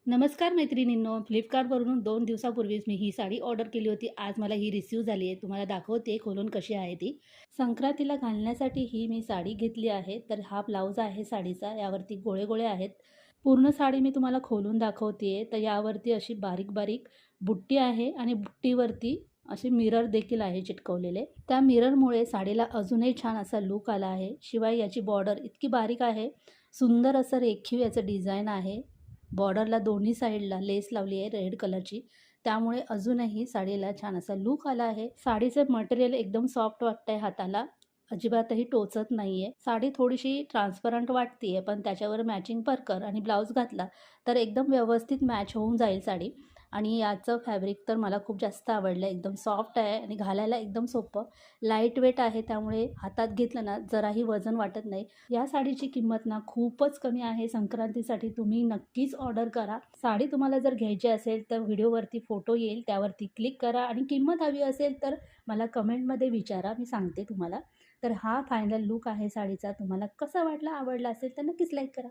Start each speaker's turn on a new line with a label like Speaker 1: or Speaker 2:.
Speaker 1: नमस्कार मैत्रिणींनो, फ्लिपकार्टवरून 2 दिवसापूर्वीच मी ही साडी ऑर्डर केली होती. आज मला ही रिसीव्ह झाली आहे. तुम्हाला दाखवते खोलून कशी आहे ती. संक्रांतीला घालण्यासाठी ही मी साडी घेतली आहे. तर हा ब्लाऊज आहे साडीचा. यावरती गोळे-गोळे आहेत. पूर्ण साडी मी तुम्हाला खोलून दाखवते तर यावरती अशी बारीक-बारीक बुट्टी आहे आणि बुट्टीवरती असे मिरर देखील आहे चिटकवलेले. त्या मिररमुळे साडीला अजूनही छान असा लूक आला आहे. शिवाय याची बॉर्डर इतकी बारीक आहे. सुंदर असं रेखीव याचं डिझाइन आहे. बॉर्डरला दोन्ही साईडला लेस लावली आहे रेड कलरची. त्यामुळे अजूनही साडीला छान असा लूक आला आहे. साडीचं मटेरियल एकदम सॉफ्ट वाटतंय हाताला. अजिबातही टोचत नाहीये. साडी थोडीशी ट्रान्सपरंट वाटतीये, पण त्याच्यावर मॅचिंग परकर आणि ब्लाउज घातला तर एकदम व्यवस्थित मॅच होऊन जाईल साडी. आणि याचं फॅब्रिक तर मला खूप जास्त आवडलं. एकदम सॉफ्ट आहे आणि घालायला एकदम सोपं. लाईट वेट आहे, त्यामुळे हातात घेतलं ना जराही वजन वाटत नाही. या साडीची किंमत ना खूपच कमी आहे. संक्रांतीसाठी तुम्ही नक्कीच ऑर्डर करा. साडी तुम्हाला जर घ्यायची असेल तर व्हिडिओवरती फोटो येईल, त्यावरती क्लिक करा आणि किंमत हवी असेल तर मला कमेंटमध्ये विचारा, मी सांगते तुम्हाला. तर हा फायनल लूक आहे साडीचा. तुम्हाला कसा वाटला, आवडला असेल तर नक्कीच लाईक करा.